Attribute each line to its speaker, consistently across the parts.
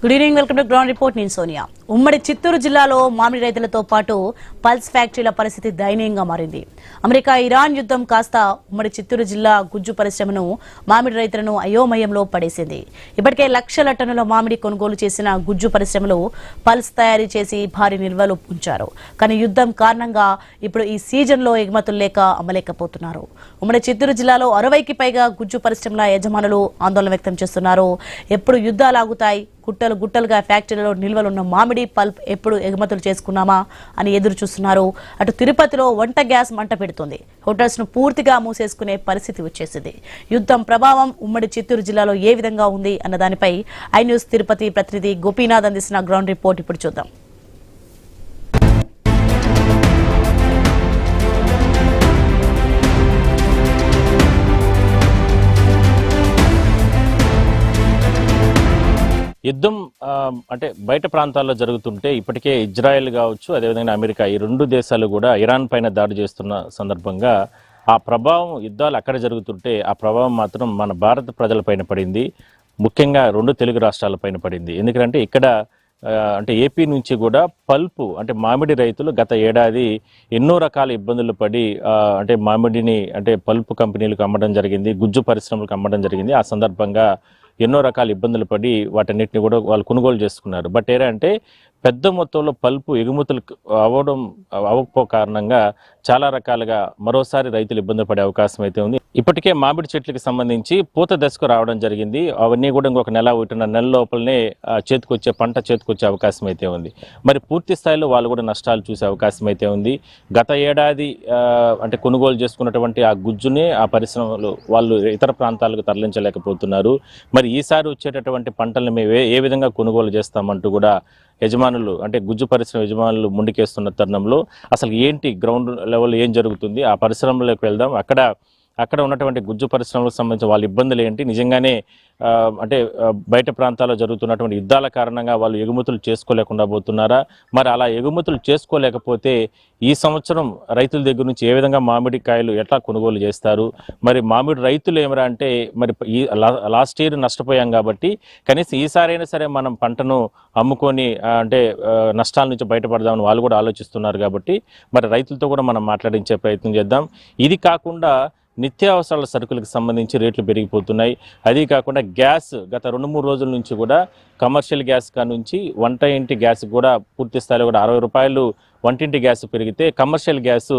Speaker 1: Good evening, welcome to ground report. నేను సోనియా. ఉమ్మడి చిత్తూరు జిల్లాలో మామిడి రైతులతో పాటు పల్స్ ఫ్యాక్టరీల పరిస్థితి దయనీయంగా మారింది. అమెరికా ఇరాన్ యుద్ధం కాస్త ఉమ్మడి చిత్తూరు జిల్లా గుజ్జు పరిశ్రమను, మామిడి రైతులను అయోమయంలో పడేసింది. ఇప్పటికే లక్షల టన్నుల మామిడి కొనుగోలు చేసిన గుజ్జు పరిశ్రమలు పల్స్ తయారీ చేసి భారీ నిల్వలు ఉంచారు. కానీ యుద్ధం కారణంగా ఇప్పుడు ఈ సీజన్లో ఎగుమతులు లేక అమ్మలేకపోతున్నారు. ఉమ్మడి చిత్తూరు జిల్లాలో 60కి పైగా గుజ్జు పరిశ్రమల యజమానులు ఆందోళన వ్యక్తం చేస్తున్నారు. ఎప్పుడు యుద్ధాలు ఆగుతాయి, గుట్టలు గుట్టలుగా ఫ్యాక్టరీలో నిల్వలున్న మామిడి పల్ప్ ఎప్పుడు ఎగుమతులు చేసుకున్నామా అని ఎదురు చూస్తున్నారు. అటు తిరుపతిలో వంట గ్యాస్ మంట పెడుతుంది. హోటల్స్ ను పూర్తిగా మూసేసుకునే పరిస్థితి వచ్చేసింది. యుద్ధం ప్రభావం ఉమ్మడి చిత్తూరు జిల్లాలో ఏ విధంగా ఉంది అన్న దానిపై ఐ న్యూస్ తిరుపతి ప్రతినిధి గోపీనాథ్ అందిస్తున్న గ్రౌండ్ రిపోర్ట్ ఇప్పుడు చూద్దాం.
Speaker 2: యుద్ధం అంటే బయట ప్రాంతాల్లో జరుగుతుంటే ఇప్పటికే ఇజ్రాయెల్ కావచ్చు, అదేవిధంగా అమెరికా, ఈ రెండు దేశాలు కూడా ఇరాన్ పైన దాడి చేస్తున్న సందర్భంగా ఆ ప్రభావం, యుద్ధాలు అక్కడ జరుగుతుంటే ఆ ప్రభావం మాత్రం మన భారత ప్రజలపైన పడింది. ముఖ్యంగా రెండు తెలుగు రాష్ట్రాలపైన పడింది. ఎందుకంటే ఇక్కడ అంటే ఏపీ నుంచి కూడా పల్పు అంటే మామిడి రైతులు గత ఏడాది ఎన్నో రకాల ఇబ్బందులు పడి అంటే మామిడిని అంటే పల్పు కంపెనీలకు అమ్మడం జరిగింది, గుజ్జు పరిశ్రమలకు అమ్మడం జరిగింది. ఆ సందర్భంగా ఎన్నో రకాల ఇబ్బందులు పడి వాటన్నిటిని కూడా వాళ్ళు కొనుగోలు చేసుకున్నారు. బట్ ఏంటంటే పెద్ద మొత్తంలో పల్పు ఎగుమతులు అవ్వకపో కారణంగా చాలా రకాలుగా మరోసారి రైతులు ఇబ్బంది పడే అవకాశం అయితే ఉంది. ఇప్పటికే మామిడి చెట్లకి సంబంధించి పూత దశకు రావడం జరిగింది. అవన్నీ కూడా ఇంకొక ఒకటిన్నర నెల లోపలనే పంట చేతికొచ్చే అవకాశం అయితే ఉంది. మరి పూర్తి స్థాయిలో వాళ్ళు కూడా నష్టాలు చూసే అవకాశం అయితే ఉంది. గత ఏడాది అంటే కొనుగోలు చేసుకున్నటువంటి ఆ గుజ్జుని ఆ పరిశ్రమలు వాళ్ళు ఇతర ప్రాంతాలకు తరలించలేకపోతున్నారు. మరి ఈసారి వచ్చేటటువంటి పంటలను మేము ఏ విధంగా కొనుగోలు చేస్తామంటూ కూడా యజమానులు అంటే గుజ్జు పరిశ్రమ యజమానులు ముందుకేస్తున్న తరుణంలో అసలు ఏంటి గ్రౌండ్ లెవెల్ ఏం జరుగుతుంది, ఆ పరిశ్రమలోకి వెళ్దాం. అక్కడ ఉన్నటువంటి గుజ్జు పరిశ్రమలకు సంబంధించిన వాళ్ళ ఇబ్బందులు ఏంటి, నిజంగానే అంటే బయట ప్రాంతాల్లో జరుగుతున్నటువంటి యుద్ధాల కారణంగా వాళ్ళు ఎగుమతులు చేసుకోలేకుండా పోతున్నారా, మరి అలా ఎగుమతులు చేసుకోలేకపోతే ఈ సంవత్సరం రైతుల దగ్గర నుంచి ఏ విధంగా మామిడికాయలు ఎట్లా కొనుగోలు చేస్తారు, మరి మామిడి రైతులు ఏమరా అంటే మరి ఈ లాస్ట్ ఇయర్ నష్టపోయాం కాబట్టి కనీసం ఈసారైనా సరే మనం పంటను అమ్ముకొని అంటే నష్టాల నుంచి బయటపడదామని వాళ్ళు కూడా ఆలోచిస్తున్నారు. కాబట్టి మరి రైతులతో కూడా మనం మాట్లాడించే ప్రయత్నం చేద్దాం. ఇది కాకుండా నిత్యావసరాల సరుకులకు సంబంధించి రేట్లు పెరిగిపోతున్నాయి. అది కాకుండా గ్యాస్ గత 2-3 రోజుల నుంచి కూడా కమర్షియల్ గ్యాస్ నుంచి వంట ఇంటి గ్యాస్ కూడా పూర్తి స్థాయిలో కూడా 60 రూపాయలు వంటింటి గ్యాస్ పెరిగితే కమర్షియల్ గ్యాస్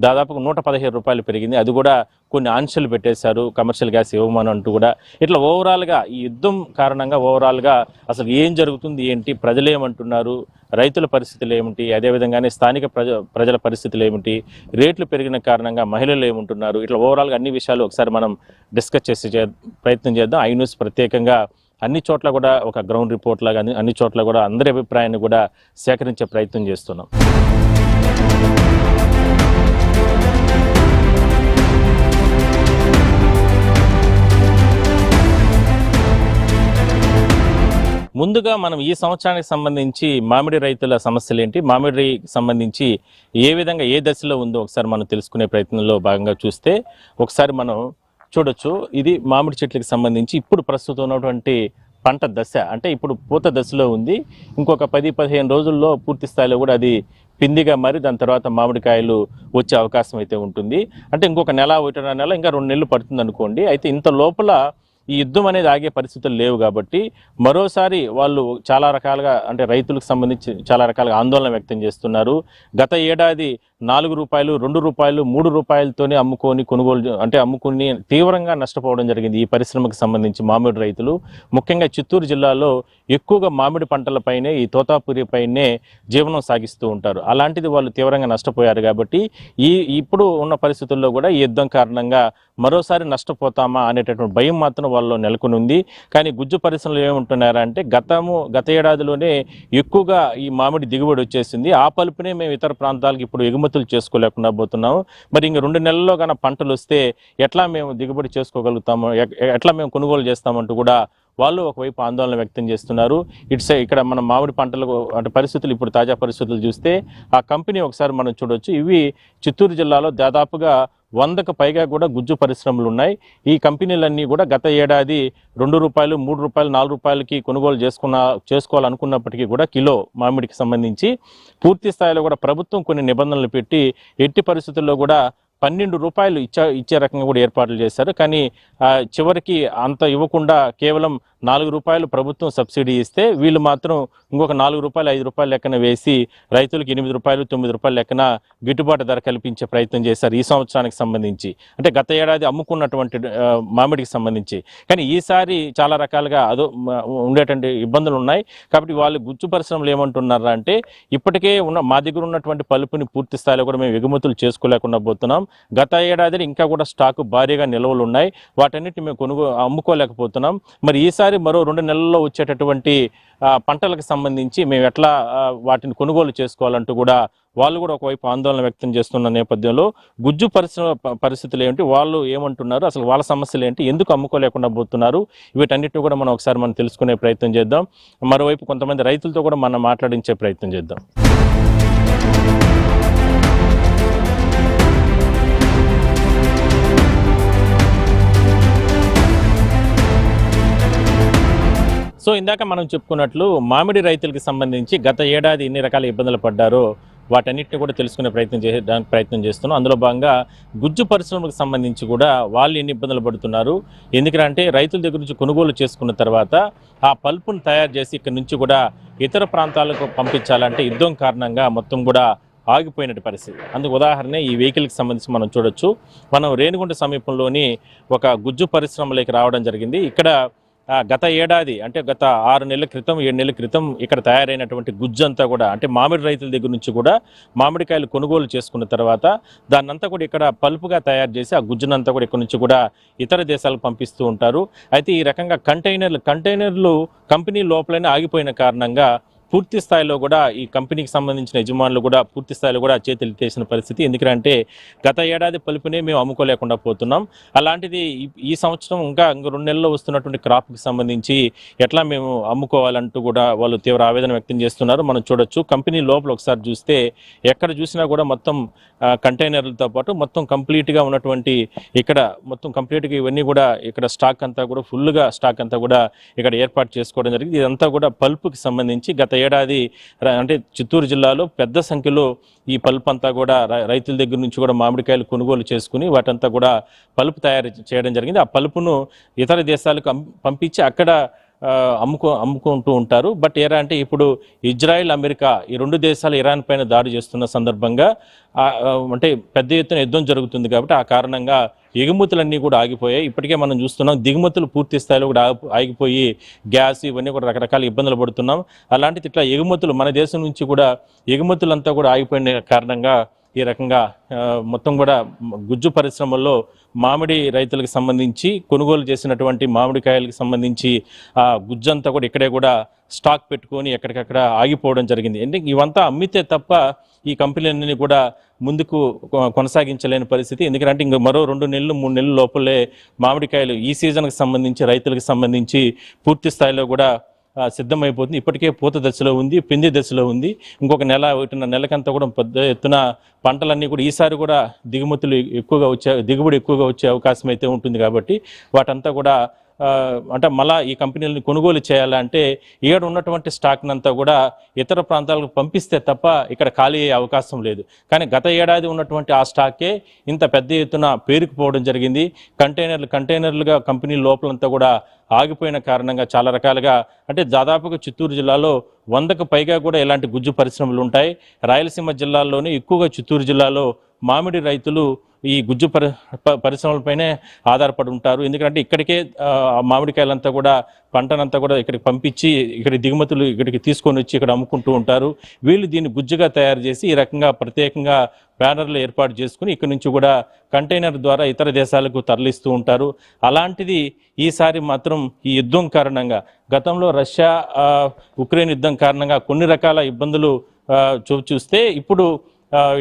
Speaker 2: దాదాపు 115 రూపాయలు పెరిగింది. అది కూడా కొన్ని ఆంక్షలు పెట్టేశారు, కమర్షియల్ గ్యాస్ ఇవ్వమని అంటూ కూడా. ఇట్లా ఓవరాల్గా ఈ యుద్ధం కారణంగా ఓవరాల్గా అసలు ఏం జరుగుతుంది, ఏంటి, ప్రజలు ఏమంటున్నారు, రైతుల పరిస్థితులు ఏమిటి, అదేవిధంగానే స్థానిక ప్రజల పరిస్థితులు ఏమిటి, రేట్లు పెరిగిన కారణంగా మహిళలు ఏమంటున్నారు, ఇట్లా ఓవరాల్గా అన్ని విషయాలు ఒకసారి మనం డిస్కస్ చేసే ప్రయత్నం చేద్దాం. ఐ న్యూస్ ప్రత్యేకంగా అన్ని చోట్ల కూడా ఒక గ్రౌండ్ రిపోర్ట్ లాగా అన్ని చోట్ల కూడా అందరి అభిప్రాయాన్ని కూడా సేకరించే ప్రయత్నం చేస్తున్నాం. ముందుగా మనం ఈ సంవత్సరానికి సంబంధించి మామిడి రైతుల సమస్యలు ఏంటి, మామిడికి సంబంధించి ఏ విధంగా ఏ దశలో ఉందో ఒకసారి మనం తెలుసుకునే ప్రయత్నంలో భాగంగా చూస్తే ఒకసారి మనం చూడొచ్చు. ఇది మామిడి చెట్లకు సంబంధించి ఇప్పుడు ప్రస్తుతం ఉన్నటువంటి పంట దశ, అంటే ఇప్పుడు పూత దశలో ఉంది. ఇంకొక 10-15 రోజుల్లో పూర్తి స్థాయిలో కూడా అది పిందిగా మారి దాని తర్వాత మామిడికాయలు వచ్చే అవకాశం అయితే ఉంటుంది. అంటే ఇంకొక నెల, 1.5 నెల, ఇంకా 2 నెలలు పడుతుంది అనుకోండి. అయితే ఇంత లోపల ఈ యుద్ధం అనేది ఆగే పరిస్థితులు లేవు కాబట్టి మరోసారి వాళ్ళు చాలా రకాలుగా అంటే రైతులకు సంబంధించి చాలా రకాలుగా ఆందోళన వ్యక్తం చేస్తున్నారు. గత ఏడాది 4 రూపాయలు, 2 రూపాయలు, 3 రూపాయలతోనే అమ్ముకుని తీవ్రంగా నష్టపోవడం జరిగింది ఈ పరిశ్రమకు సంబంధించి మామిడి రైతులు. ముఖ్యంగా చిత్తూరు జిల్లాలో ఎక్కువగా మామిడి పంటలపైనే, ఈ తోతాపురి పైనే జీవనం సాగిస్తూ ఉంటారు. అలాంటిది వాళ్ళు తీవ్రంగా నష్టపోయారు. కాబట్టి ఇప్పుడు ఉన్న పరిస్థితుల్లో కూడా ఈ యుద్ధం కారణంగా మరోసారి నష్టపోతామా అనేటటువంటి భయం మాత్రం వాళ్ళలో నెలకొని ఉంది. కానీ గుజ్జు పరిశ్రమలు ఏముంటున్నారంటే గత ఏడాదిలోనే ఎక్కువగా ఈ మామిడి దిగుబడి వచ్చేసింది. ఆ పలుపునే మేము ఇతర ప్రాంతాలకు ఇప్పుడు ఎగుమతులు చేసుకోలేకుండా పోతున్నాము. మరి ఇంక 2 నెలల్లో కన్నా పంటలు వస్తే ఎట్లా మేము దిగుబడి చేసుకోగలుగుతాము, ఎట్లా మేము కొనుగోలు చేస్తామంటూ కూడా వాళ్ళు ఒకవైపు ఆందోళన వ్యక్తం చేస్తున్నారు. ఇక్కడ మన మామిడి పంటలకు అంటే పరిస్థితులు ఇప్పుడు తాజా పరిస్థితులు చూస్తే ఆ కంపెనీ ఒకసారి మనం చూడొచ్చు. ఇవి చిత్తూరు జిల్లాలో దాదాపుగా 100కు పైగా కూడా గుజ్జు పరిశ్రమలు ఉన్నాయి. ఈ కంపెనీలన్నీ కూడా గత ఏడాది ₹2, ₹3, ₹4కి కొనుగోలు చేసుకోవాలనుకున్నప్పటికీ కూడా కిలో మామిడికి సంబంధించి పూర్తి స్థాయిలో కూడా ప్రభుత్వం కొన్ని నిబంధనలు పెట్టి ఎట్టి పరిస్థితుల్లో కూడా ₹12 ఇచ్చే రకంగా కూడా ఏర్పాట్లు చేశారు. కానీ చివరికి అంత ఇవ్వకుండా కేవలం ₹4 ప్రభుత్వం సబ్సిడీ ఇస్తే వీళ్ళు మాత్రం ఇంకొక ₹4, ₹5 లెక్కన వేసి రైతులకు ₹8, ₹9 లెక్కన గిట్టుబాటు ధర కల్పించే ప్రయత్నం చేశారు ఈ సంవత్సరానికి సంబంధించి. అంటే గత ఏడాది అమ్ముకున్నటువంటి మామిడికి సంబంధించి. కానీ ఈసారి చాలా రకాలుగా ఉండేటువంటి ఇబ్బందులు ఉన్నాయి. కాబట్టి వాళ్ళు గుజ్జు పరిశ్రమలు ఏమంటున్నారు అంటే ఇప్పటికే మా దగ్గర ఉన్నటువంటి పలుపుని పూర్తి స్థాయిలో కూడా మేము ఎగుమతులు చేసుకోలేకుండా పోతున్నాం. గత ఏడాది ఇంకా కూడా స్టాకు భారీగా నిల్వలు ఉన్నాయి. వాటన్నిటిని మేము అమ్ముకోలేకపోతున్నాం. మరి ఈసారి మరో 2 నెలల్లో వచ్చేటటువంటి పంటలకు సంబంధించి మేము ఎట్లా వాటిని కొనుగోలు చేసుకోవాలంటూ కూడా వాళ్ళు కూడా ఒకవైపు ఆందోళన వ్యక్తం చేస్తున్న నేపథ్యంలో గుజ్జు పరిస్థితులు ఏంటి, వాళ్ళు ఏమంటున్నారు, అసలు వాళ్ళ సమస్యలు ఏంటి, ఎందుకు అమ్ముకోలేకుండా పోతున్నారు, వీటన్నిటిని కూడా మనం ఒకసారి మనం తెలుసుకునే ప్రయత్నం చేద్దాం. మరోవైపు కొంతమంది రైతులతో కూడా మనం మాట్లాడించే ప్రయత్నం చేద్దాం. సో ఇందాక మనం చెప్పుకున్నట్లు మామిడి రైతులకు సంబంధించి గత ఏడాది ఎన్ని రకాల ఇబ్బందులు పడ్డారో వాటన్నిటిని కూడా తెలుసుకునే ప్రయత్నం చేస్తున్నాం. అందులో భాగంగా గుజ్జు పరిశ్రమలకు సంబంధించి కూడా వాళ్ళు ఎన్ని ఇబ్బందులు పడుతున్నారు, ఎందుకంటే రైతుల దగ్గర నుంచి కొనుగోలు చేసుకున్న తర్వాత ఆ పల్పును తయారు చేసి ఇక్కడ నుంచి కూడా ఇతర ప్రాంతాలకు పంపించాలంటే యుద్ధం కారణంగా మొత్తం కూడా ఆగిపోయినట్టు పరిస్థితి. అందుకు ఉదాహరణ ఈ వెహికల్కి సంబంధించి మనం చూడొచ్చు. మనం రేణిగుంట సమీపంలోని ఒక గుజ్జు పరిశ్రమలోకి రావడం జరిగింది. ఇక్కడ గత ఏడాది అంటే గత 6 నెలల క్రితం 7 నెలల క్రితం ఇక్కడ తయారైనటువంటి గుజ్జు అంతా కూడా అంటే మామిడి రైతుల దగ్గర నుంచి కూడా మామిడికాయలు కొనుగోలు చేసుకున్న తర్వాత దాన్నంతా కూడా ఇక్కడ పల్పుగా తయారు చేసి ఆ గుజ్జునంతా కూడా ఇక్కడ నుంచి కూడా ఇతర దేశాలకు పంపిస్తూ ఉంటారు. అయితే ఈ రకంగా కంటైనర్లు కంపెనీ లోపలనే ఆగిపోయిన కారణంగా పూర్తి స్థాయిలో కూడా ఈ కంపెనీకి సంబంధించిన యజమానులు కూడా పూర్తి స్థాయిలో కూడా చేతులు తీసిన పరిస్థితి. ఎందుకంటే గత ఏడాది పలుపునే మేము అమ్ముకోలేకుండా పోతున్నాం. అలాంటిది ఈ సంవత్సరం ఇంకా 2 నెలల్లో వస్తున్నటువంటి క్రాప్కి సంబంధించి ఎట్లా మేము అమ్ముకోవాలంటూ కూడా వాళ్ళు తీవ్ర ఆవేదన వ్యక్తం చేస్తున్నారు. మనం చూడొచ్చు కంపెనీ లోపల ఒకసారి చూస్తే ఎక్కడ చూసినా కూడా మొత్తం కంటైనర్లతో పాటు మొత్తం కంప్లీట్గా ఉన్నటువంటి ఇక్కడ మొత్తం కంప్లీట్గా ఇవన్నీ కూడా ఇక్కడ స్టాక్ అంతా కూడా ఫుల్గా స్టాక్ అంతా కూడా ఇక్కడ ఏర్పాటు చేసుకోవడం జరిగింది. ఇదంతా కూడా పల్పుకి సంబంధించి గత ఏడాది అంటే చిత్తూరు జిల్లాలో పెద్ద సంఖ్యలో ఈ పల్ప్ అంతా కూడా రైతుల దగ్గర నుంచి కూడా మామిడికాయలు కొనుగోలు చేసుకుని వాటంతా కూడా పల్ప్ తయారు చేయడం జరిగింది. ఆ పల్పును ఇతర దేశాలకు పంపించి అక్కడ అమ్ముకుంటూ ఉంటారు. బట్ ఏరా అంటే ఇప్పుడు ఇజ్రాయెల్ అమెరికా ఈ 2 దేశాలు ఇరాన్ పైన దాడి చేస్తున్న సందర్భంగా అంటే పెద్ద ఎత్తున యుద్ధం జరుగుతుంది కాబట్టి ఆ కారణంగా ఎగుమతులన్నీ కూడా ఆగిపోయాయి. ఇప్పటికే మనం చూస్తున్నాం దిగుమతులు పూర్తి స్థాయిలో కూడా ఆగిపోయి గ్యాస్ ఇవన్నీ కూడా రకరకాల ఇబ్బందులు పడుతున్నాం. అలాంటిది ఇట్లా ఎగుమతులు మన దేశం నుంచి కూడా ఎగుమతులంతా కూడా ఆగిపోయిన కారణంగా ఈ రకంగా మొత్తం కూడా గుజ్జు పరిశ్రమల్లో మామిడి రైతులకు సంబంధించి కొనుగోలు చేసినటువంటి మామిడికాయలకు సంబంధించి ఆ గుజ్జంతా కూడా ఇక్కడే కూడా స్టాక్ పెట్టుకొని ఎక్కడికక్కడ ఆగిపోవడం జరిగింది. అంటే ఇవంతా అమ్మితే తప్ప ఈ కంపెనీలన్నీ కూడా ముందుకు కొనసాగించలేని పరిస్థితి. ఎందుకంటే ఇంక మరో 2 నెలలు 3 నెలల లోపలే మామిడికాయలు ఈ సీజన్కి సంబంధించి రైతులకు సంబంధించి పూర్తి స్థాయిలో కూడా సిద్ధమైపోతుంది. ఇప్పటికే పూత దశలో ఉంది, పిండి దశలో ఉంది. ఇంకొక నెల 1.5 నెలకంతా కూడా పెద్ద ఎత్తున పంటలన్నీ కూడా ఈసారి కూడా దిగుబడి ఎక్కువగా వచ్చే అవకాశం అయితే ఉంటుంది. కాబట్టి వాటంతా కూడా అంటే మళ్ళా ఈ కంపెనీలను కొనుగోలు చేయాలంటే ఏడు ఉన్నటువంటి స్టాక్నంతా కూడా ఇతర ప్రాంతాలకు పంపిస్తే తప్ప ఇక్కడ ఖాళీ అయ్యే అవకాశం లేదు. కానీ గత ఏడాది ఉన్నటువంటి ఆ స్టాకే ఇంత పెద్ద ఎత్తున పేరుకుపోవడం జరిగింది. కంటైనర్లుగా కంపెనీ లోపలంతా కూడా ఆగిపోయిన కారణంగా చాలా రకాలుగా అంటే దాదాపుగా చిత్తూరు జిల్లాలో 100కు పైగా కూడా ఇలాంటి గుజ్జు పరిశ్రమలు ఉంటాయి. రాయలసీమ జిల్లాల్లోనే ఎక్కువగా చిత్తూరు జిల్లాలో మామిడి రైతులు ఈ గుజ్జు పరిశ్రమలపైనే ఆధారపడి ఉంటారు. ఎందుకంటే ఇక్కడికే మామిడికాయలంతా కూడా పంటనంతా కూడా ఇక్కడికి పంపించి ఇక్కడ దిగుమతులు ఇక్కడికి తీసుకొని వచ్చి ఇక్కడ అమ్ముకుంటూ ఉంటారు. వీళ్ళు దీన్ని గుజ్జుగా తయారు చేసి ఈ రకంగా ప్రత్యేకంగా బ్యానర్లు ఏర్పాటు చేసుకుని ఇక్కడ నుంచి కూడా కంటైనర్ ద్వారా ఇతర దేశాలకు తరలిస్తూ ఉంటారు. అలాంటిది ఈసారి మాత్రం ఈ యుద్ధం కారణంగా గతంలో రష్యా ఉక్రెయిన్ యుద్ధం కారణంగా కొన్ని రకాల ఇబ్బందులు చూస్తే ఇప్పుడు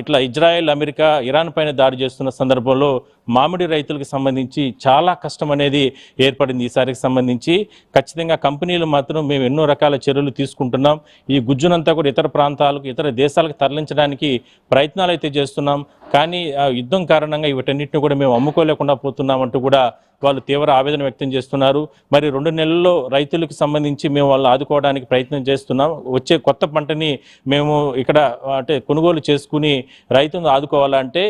Speaker 2: ఇట్లా ఇజ్రాయెల్, అమెరికా, ఇరాన్ పైన దాడి చేస్తున్న సందర్భంలో మామిడి రైతులకు సంబంధించి చాలా కష్టం అనేది ఏర్పడింది. ఈసారికి సంబంధించి ఖచ్చితంగా కంపెనీలు మాత్రం మేము ఎన్నో రకాల చర్యలు తీసుకుంటున్నాం. ఈ గుజ్జునంతా కూడా ఇతర ప్రాంతాలకు, ఇతర దేశాలకు తరలించడానికి ప్రయత్నాలు అయితే చేస్తున్నాం. కానీ యుద్ధం కారణంగా వీటన్నిటిని కూడా మేము అమ్ముకోలేకుండా పోతున్నామంటూ కూడా వాళ్ళు తీవ్ర ఆవేదన వ్యక్తం చేస్తున్నారు. మరి 2 నెలల్లో రైతులకు సంబంధించి మేము వాళ్ళు ఆదుకోవడానికి ప్రయత్నం చేస్తున్నాం. వచ్చే కొత్త పంటని మేము ఇక్కడ అంటే కొనుగోలు చేసుకుని రైతును ఆదుకోవాలంటే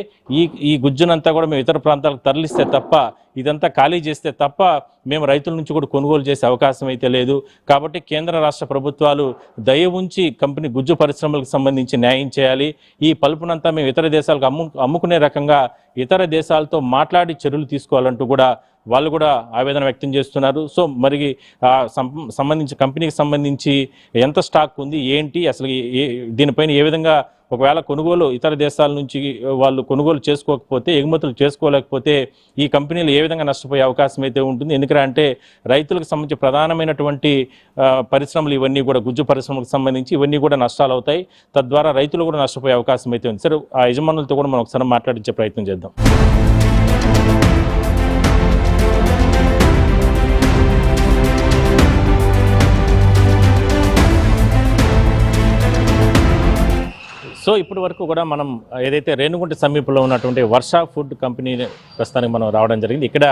Speaker 2: ఈ గుజ్జునంతా కూడా మేము ఇతర ప్రాంతాలకు తరలిస్తే తప్ప, ఇదంతా ఖాళీ చేస్తే తప్ప మేము రైతుల నుంచి కూడా కొనుగోలు చేసే అవకాశం అయితే లేదు. కాబట్టి కేంద్ర రాష్ట్ర ప్రభుత్వాలు దయ ఉంచి కంపెనీ గుజ్జు పరిశ్రమలకు సంబంధించి న్యాయం చేయాలి. ఈ పలుపునంతా మేము ఇతర దేశాలకు అమ్ముకునే రకంగా ఇతర దేశాలతో మాట్లాడి చర్యలు తీసుకోవాలంటూ కూడా వాళ్ళు కూడా ఆవేదన వ్యక్తం చేస్తున్నారు. సో మరి సంబంధించి కంపెనీకి సంబంధించి ఎంత స్టాక్ ఉంది, ఏంటి అసలు దీనిపైన ఏ విధంగా ఒకవేళ కొనుగోలు ఇతర దేశాల నుంచి వాళ్ళు కొనుగోలు చేసుకోకపోతే, ఎగుమతులు చేసుకోలేకపోతే ఈ కంపెనీలు ఏ విధంగా నష్టపోయే అవకాశం అయితే ఉంటుంది. ఎందుకంటే రైతులకు సంబంధించి ప్రధానమైనటువంటి పరిశ్రమలు ఇవన్నీ కూడా, గుజ్జు పరిశ్రమలకు సంబంధించి ఇవన్నీ కూడా నష్టాలు అవుతాయి. తద్వారా రైతులు కూడా నష్టపోయే అవకాశం అయితే ఉంది. సరే, ఆ యజమానులతో కూడా మనం ఒకసారి మాట్లాడించే ప్రయత్నం చేద్దాం. సో ఇప్పటి వరకు కూడా మనం ఏదైతే రేణుగుంట సమీపంలో ఉన్నటువంటి వర్ష ఫుడ్ కంపెనీ ప్రస్తుతానికి మనం రావడం జరిగింది. ఇక్కడ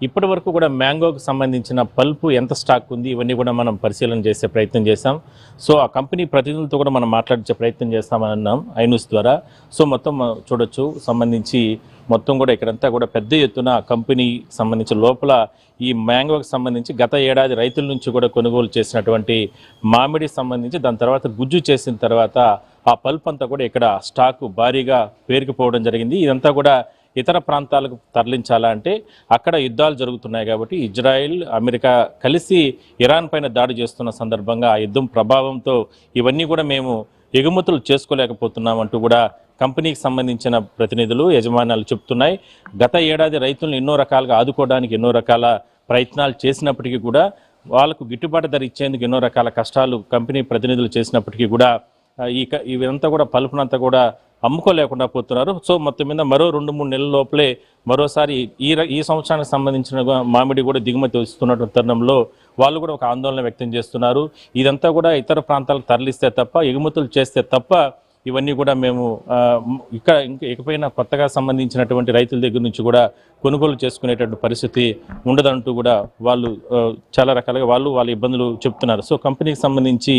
Speaker 2: ఇప్పటి వరకు కూడా మ్యాంగోకి సంబంధించిన పల్పు ఎంత స్టాక్ ఉంది ఇవన్నీ కూడా మనం పరిశీలన చేసే ప్రయత్నం చేశాం. సో ఆ కంపెనీ ప్రతినిధులతో కూడా మనం మాట్లాడించే ప్రయత్నం చేస్తామని అన్నాం ఐన్యూస్ ద్వారా. సో మొత్తం చూడొచ్చు, సంబంధించి మొత్తం కూడా ఇక్కడంతా కూడా పెద్ద ఎత్తున కంపెనీ సంబంధించి లోపల ఈ మ్యాంగోకి సంబంధించి గత ఏడాది రైతుల నుంచి కూడా కొనుగోలు చేసినటువంటి మామిడి సంబంధించి దాని తర్వాత గుజ్జు చేసిన తర్వాత ఆ పల్ప్ అంతా కూడా ఇక్కడ స్టాకు భారీగా పేరుకుపోవడం జరిగింది. ఇదంతా కూడా ఇతర ప్రాంతాలకు తరలించాలంటే అక్కడ యుద్ధాలు జరుగుతున్నాయి కాబట్టి ఇజ్రాయెల్, అమెరికా కలిసి ఇరాన్ పైన దాడి చేస్తున్న సందర్భంగా ఆ యుద్ధం ప్రభావంతో ఇవన్నీ కూడా మేము ఎగుమతులు చేసుకోలేకపోతున్నామంటూ కూడా కంపెనీకి సంబంధించిన ప్రతినిధులు, యజమానులు చెప్తున్నాయి. గత ఏడాది రైతులను ఎన్నో రకాలుగా ఆదుకోవడానికి ఎన్నో రకాల ప్రయత్నాలు చేసినప్పటికీ కూడా వాళ్ళకు గిట్టుబాటు ధర ఇచ్చేందుకు ఎన్నో రకాల కష్టాలు కంపెనీ ప్రతినిధులు చేసినప్పటికీ కూడా ఇవంతా కూడా పలుపునంతా కూడా అమ్ముకోలేకుండా పోతున్నారు. సో మొత్తం మీద మరో 2-3 నెలల లోపలే మరోసారి ఈ సంవత్సరానికి సంబంధించిన మామిడి కూడా దిగుమతి వస్తున్నటువంటి తరుణంలో వాళ్ళు కూడా ఒక ఆందోళన వ్యక్తం చేస్తున్నారు. ఇదంతా కూడా ఇతర ప్రాంతాలకు తరలిస్తే తప్ప, ఎగుమతులు చేస్తే తప్ప ఇవన్నీ కూడా మేము ఇకపైన కొత్తగా సంబంధించినటువంటి రైతుల దగ్గర నుంచి కూడా కొనుగోలు చేసుకునేటువంటి పరిస్థితి ఉండదంటూ కూడా వాళ్ళు చాలా రకాలుగా వాళ్ళ ఇబ్బందులు చెప్తున్నారు. సో కంపెనీకి సంబంధించి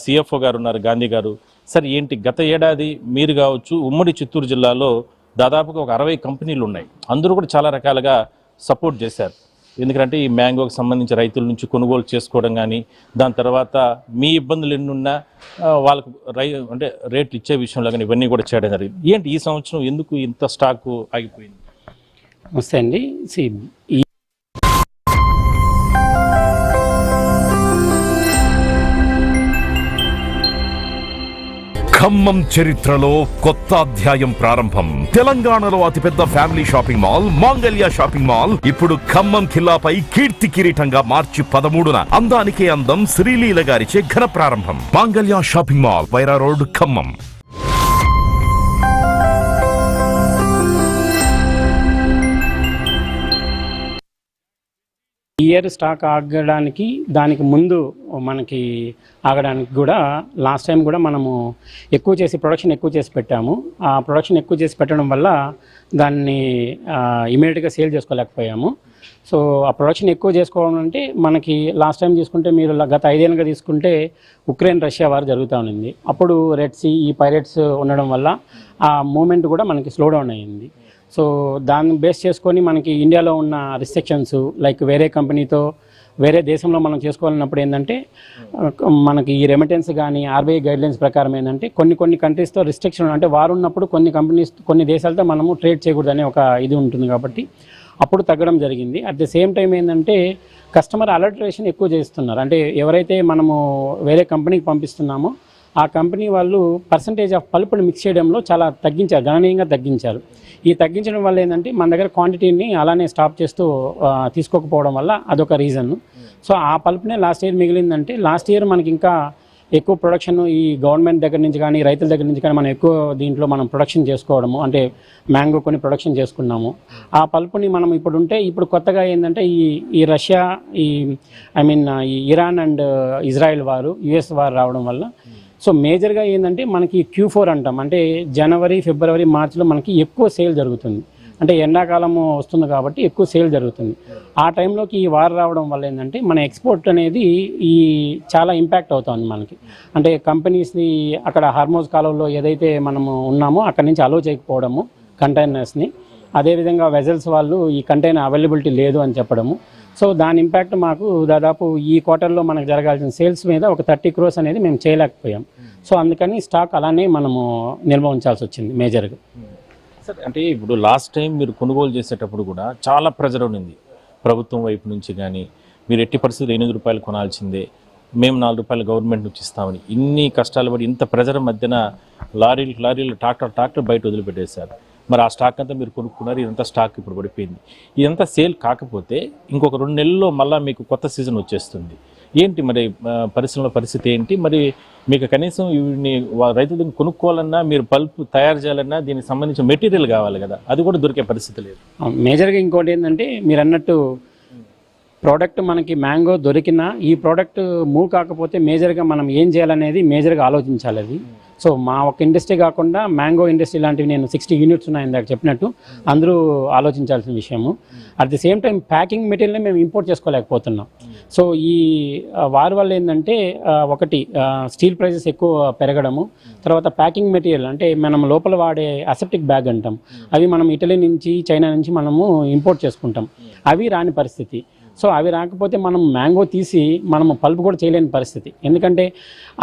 Speaker 2: సిఎఫ్ఓ గారు ఉన్నారు, గాంధీ గారు. సార్, ఏంటి గత ఏడాది మీరు కావచ్చు ఉమ్మడి చిత్తూరు జిల్లాలో దాదాపుగా ఒక 60 కంపెనీలు ఉన్నాయి. అందరూ కూడా చాలా రకాలుగా సపోర్ట్ చేశారు. ఎందుకంటే ఈ మ్యాంగోకి సంబంధించి రైతుల నుంచి కొనుగోలు చేసుకోవడం కానీ, దాని తర్వాత మీ ఇబ్బందులు ఎన్నున్నా వాళ్ళకు అంటే రేట్లు ఇచ్చే విషయంలో కానీ ఇవన్నీ కూడా చేయడం జరిగింది. ఏంటి ఈ సంవత్సరం ఎందుకు ఇంత స్టాకు ఆగిపోయింది?
Speaker 3: నమస్తే అండి.
Speaker 4: ఖమ్మం చరిత్రలో కొత్త అధ్యాయం ప్రారంభం. తెలంగాణలో అతిపెద్ద ఫ్యామిలీ షాపింగ్ మాల్ మాంగళ్య షాపింగ్ మాల్ ఇప్పుడు ఖమ్మం ఖిల్లాపై కీర్తి కిరీటంగా మార్చి 13న అందానికే అందం శ్రీలీల గారిచే ఘన ప్రారంభం. Mangalya shopping mall, Wyra road, Khammam.
Speaker 3: Year stock ఆగడానికి దానికి ముందు మనకి ఆగడానికి కూడా లాస్ట్ టైం కూడా మనము ప్రొడక్షన్ ఎక్కువ చేసి పెట్టాము. ఆ ప్రొడక్షన్ ఎక్కువ చేసి పెట్టడం వల్ల దాన్ని ఇమీడియట్గా సేల్ చేసుకోలేకపోయాము. సో ఆ ప్రొడక్షన్ ఎక్కువ చేసుకోవడం అంటే మనకి లాస్ట్ టైం తీసుకుంటే మీరు గత 5 ఏళ్ళుగా తీసుకుంటే ఉక్రెయిన్ రష్యా వార్ జరుగుతూ ఉంది. అప్పుడు రెడ్ సీ, ఈ పైరేట్స్ ఉండడం వల్ల ఆ మూమెంట్ కూడా మనకి స్లో డౌన్ అయ్యింది. సో దాన్ని బేస్ చేసుకొని మనకి ఇండియాలో ఉన్న రిస్ట్రిక్షన్స్ లైక్ వేరే కంపెనీతో వేరే దేశంలో మనం చేసుకోవాలన్నప్పుడు ఏంటంటే మనకి ఈ రెమిటెన్స్ కానీ ఆర్బీఐ గైడ్లైన్స్ ప్రకారం ఏంటంటే కొన్ని కంట్రీస్తో రిస్ట్రిక్షన్ అంటే వారు ఉన్నప్పుడు కొన్ని దేశాలతో మనము ట్రేడ్ చేయకూడదు అనే ఒక ఇది ఉంటుంది. కాబట్టి అప్పుడు తగ్గడం జరిగింది. అట్ ద సేమ్ టైం ఏంటంటే కస్టమర్ అలర్టరేషన్ ఎక్కువ చేస్తున్నారు. అంటే ఎవరైతే మనము వేరే కంపెనీకి పంపిస్తున్నామో ఆ కంపెనీ వాళ్ళు పర్సంటేజ్ ఆఫ్ పల్పుని మిక్స్ చేయడంలో చాలా తగ్గించారు, గణనీయంగా తగ్గించారు. ఈ తగ్గించడం వల్ల ఏంటంటే మన దగ్గర క్వాంటిటీని అలానే స్టాప్ చేస్తూ తీసుకోకపోవడం వల్ల అదొక రీజన్. సో ఆ పల్ప్నే లాస్ట్ ఇయర్ మిగిలిందంటే లాస్ట్ ఇయర్ మనకి ఇంకా ఎక్కువ ప్రొడక్షన్ ఈ గవర్నమెంట్ దగ్గర నుంచి కానీ రైతుల దగ్గర నుంచి కానీ మనం ఎక్కువ దీంట్లో మనం ప్రొడక్షన్ చేసుకోవడము, అంటే మ్యాంగో కొన్ని ప్రొడక్షన్ చేసుకున్నాము. ఆ పల్పుని మనం ఇప్పుడు కొత్తగా ఏంటంటే ఈ రష్యా ఈ ఇరాన్ అండ్ ఇజ్రాయెల్ వారు యుఎస్ వారు రావడం వల్ల సో మేజర్గా ఏంటంటే మనకి Q4 అంటాం, అంటే జనవరి, ఫిబ్రవరి, మార్చిలో మనకి ఎక్కువ సేల్ జరుగుతుంది. అంటే ఎండాకాలం వస్తుంది కాబట్టి ఎక్కువ సేల్ జరుగుతుంది. ఆ టైంలోకి ఈ వార్ రావడం వల్ల ఏంటంటే మన ఎక్స్పోర్ట్ అనేది చాలా ఇంపాక్ట్ అవుతుంది మనకి. అంటే కంపెనీస్ని అక్కడ హార్మోజ్ కాలువలో ఏదైతే మనము ఉన్నామో అక్కడి నుంచి అలో చేయకపోవడము కంటైనర్స్ని, అదేవిధంగా వెజల్స్ వాళ్ళు ఈ కంటైనర్ అవైలబిలిటీ లేదు అని చెప్పడము. సో దాని ఇంపాక్ట్ మాకు దాదాపు ఈ క్వార్టర్లో మనకు జరగాల్సిన సేల్స్ మీద ఒక 30 crores అనేది మేము చేయలేకపోయాం. సో అందుకని స్టాక్ అలానే మనము నిల్వ ఉంచాల్సి వచ్చింది మేజర్గా.
Speaker 2: సార్, అంటే ఇప్పుడు లాస్ట్ టైం మీరు కొనుగోలు చేసేటప్పుడు కూడా చాలా ప్రెజర్ ఉంది ప్రభుత్వం వైపు నుంచి, కానీ మీరు ఎట్టి పరిస్థితులు 8 రూపాయలు కొనాల్సిందే, మేము 4 రూపాయలు గవర్నమెంట్ నుంచి ఇస్తామని ఇన్ని కష్టాలు పడి ఇంత ప్రెజర్ మధ్యన లారీలు ట్రాక్టర్ బయట వదిలిపెట్టేశారు. మరి ఆ స్టాక్ అంతా మీరు కొనుక్కున్నారు, ఇదంతా స్టాక్ ఇప్పుడు పడిపోయింది. ఇదంతా సేల్ కాకపోతే ఇంకొక 2 నెలల్లో మళ్ళీ మీకు కొత్త సీజన్ వచ్చేస్తుంది. ఏంటి మరి పరిస్థితి ఏంటి? మరి మీకు కనీసం వీటిని రైతుల దగ్గర కొనుక్కోవాలన్నా, మీరు పల్ప్ తయారు చేయాలన్నా దీనికి సంబంధించిన మెటీరియల్ కావాలి కదా, అది కూడా దొరికే పరిస్థితి లేదు.
Speaker 3: మేజర్గా ఇంకోటి ఏంటంటే మీరు అన్నట్టు ప్రోడక్ట్ మనకి మ్యాంగో దొరికినా ఈ ప్రోడక్ట్ మూవ్ కాకపోతే మేజర్గా మనం ఏం చేయాలనేది మేజర్గా ఆలోచించాలి అది. సో మా ఒక ఇండస్ట్రీ కాకుండా మ్యాంగో ఇండస్ట్రీ లాంటివి నేను 60 యూనిట్స్ ఉన్నాయి ఇందాక చెప్పినట్టు అందరూ ఆలోచించాల్సిన విషయము. At the same time packing మెటీరియల్ని మేము ఇంపోర్ట్ చేసుకోలేకపోతున్నాం. సో ఈ వారి వల్ల ఏంటంటే ఒకటి స్టీల్ ప్రైజెస్ ఎక్కువ పెరగడము, తర్వాత ప్యాకింగ్ మెటీరియల్ అంటే మనం లోపల వాడే అసెప్టిక్ బ్యాగ్ అంటాం, అవి మనం ఇటలీ నుంచి చైనా నుంచి మనము ఇంపోర్ట్ చేసుకుంటాం, అవి రాని పరిస్థితి. సో అవి రాకపోతే మనం మ్యాంగో తీసి మనము పల్ప్ కూడా చేయలేని పరిస్థితి. ఎందుకంటే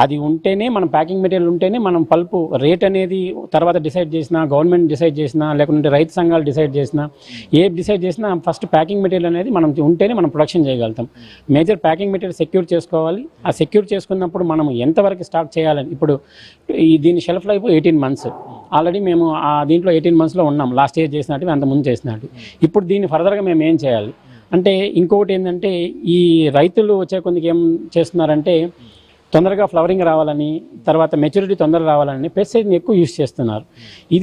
Speaker 3: అది ఉంటేనే మనం ప్యాకింగ్ మెటీరియల్ ఉంటేనే మనం పల్పు రేట్ అనేది తర్వాత డిసైడ్ చేసినా, గవర్నమెంట్ డిసైడ్ చేసినా, లేకుంటే రైతు సంఘాలు డిసైడ్ చేసినా, ఏ డిసైడ్ చేసినా ఫస్ట్ ప్యాకింగ్ మెటీరియల్ అనేది మనం ఉంటేనే మనం ప్రొడక్షన్ చేయగలుగుతాం. మేజర్ ప్యాకింగ్ మెటీరియల్ సెక్యూర్ చేసుకోవాలి. ఆ సెక్యూర్ చేసుకున్నప్పుడు మనం ఎంతవరకు స్టాక్ చేయాలని, ఇప్పుడు దీని షెల్ఫ్ లైఫ్ 18 months ఆల్రెడీ మేము దీంట్లో 18 monthsలో ఉన్నాం. లాస్ట్ ఇయర్ చేసినట్టు అంతకుముందు చేసినట్టు. ఇప్పుడు దీన్ని ఫర్దర్గా మేము ఏం చేయాలి అంటే, ఇంకొకటి ఏంటంటే ఈ రైతులు వచ్చే కొందికి ఏం చేస్తున్నారంటే తొందరగా ఫ్లవరింగ్ రావాలని, తర్వాత మెచ్యూరిటీ తొందరగా రావాలని పెస్టిసైడ్ని ఎక్కువ యూజ్ చేస్తున్నారు. ఈ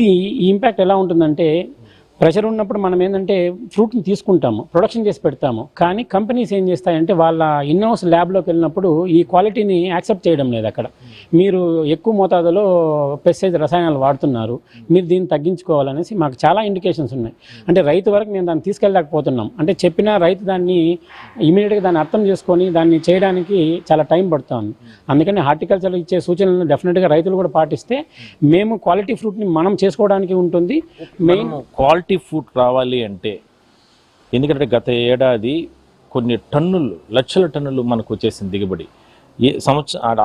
Speaker 3: ఇంపాక్ట్ ఎలా ఉంటుందంటే, ప్రెషర్ ఉన్నప్పుడు మనం ఏంటంటే ఫ్రూట్ని తీసుకుంటాము, ప్రొడక్షన్ చేసి పెడతాము, కానీ కంపెనీస్ ఏం చేస్తాయంటే వాళ్ళ ఇన్హౌస్ ల్యాబ్లోకి వెళ్ళినప్పుడు ఈ క్వాలిటీని యాక్సెప్ట్ చేయడం లేదు. అక్కడ మీరు ఎక్కువ మోతాదులో పెస్టిసైడ్ రసాయనాలు వాడుతున్నారు, మీరు దీన్ని తగ్గించుకోవాలనేసి మాకు చాలా ఇండికేషన్స్ ఉన్నాయి. అంటే రైతు వరకు మేము దాన్ని తీసుకెళ్ళలేకపోతున్నాం. అంటే చెప్పినా రైతు దాన్ని ఇమీడియట్గా దాన్ని అర్థం చేసుకొని దాన్ని చేయడానికి చాలా టైం పడుతుంది. అందుకని హార్టికల్చర్ ఇచ్చే సూచనలను డెఫినెట్గా రైతులు కూడా పాటిస్తే మేము క్వాలిటీ ఫ్రూట్ని మనం చేసుకోవడానికి ఉంటుంది. మెయిన్
Speaker 2: క్వాలిటీ ఫుడ్ రావాలి అంటే, ఎందుకంటే గత ఏడాది కొన్ని లక్షల టన్నులు మనకు వచ్చేసింది దిగుబడి.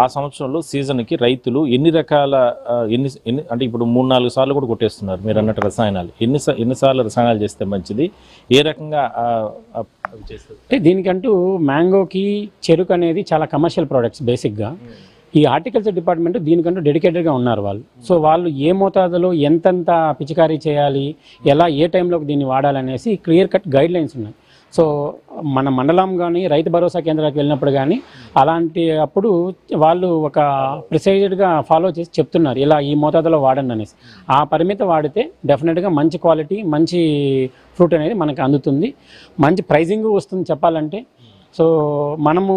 Speaker 2: ఆ సంవత్సరంలో సీజన్కి రైతులు ఎన్ని రకాల అంటే ఇప్పుడు 3-4 సార్లు కూడా కొట్టేస్తున్నారు మీరు అన్నట్టు రసాయనాలు. ఎన్నిసార్లు రసాయనాలు చేస్తే మంచిది, ఏ రకంగా చేస్తారు?
Speaker 3: అంటే దీనికంటూ మ్యాంగోకి చెరుకు అనేది చాలా కమర్షియల్ ప్రోడక్ట్స్ బేసిక్గా. ఈ హార్టికల్చర్ డిపార్ట్మెంట్ దీనికంటూ డెడికేటెడ్గా ఉన్నారు వాళ్ళు. సో వాళ్ళు ఏ మోతాదులో ఎంతెంత పిచికారీ చేయాలి, ఎలా ఏ టైంలోకి దీన్ని వాడాలనేసి క్లియర్ కట్ గైడ్ లైన్స్ ఉన్నాయి. సో మన మండలం కానీ రైతు భరోసా కేంద్రాలకు వెళ్ళినప్పుడు కానీ అలాంటి అప్పుడు వాళ్ళు ఒక ప్రిసైజ్డ్గా ఫాలో చేసి చెప్తున్నారు, ఇలా ఈ మోతాదులో వాడండి అనేసి. ఆ పరిమితి వాడితే డెఫినెట్గా మంచి క్వాలిటీ, మంచి ఫ్రూట్ అనేది మనకు అందుతుంది, మంచి ప్రైజింగ్ వస్తుంది చెప్పాలంటే. సో మనము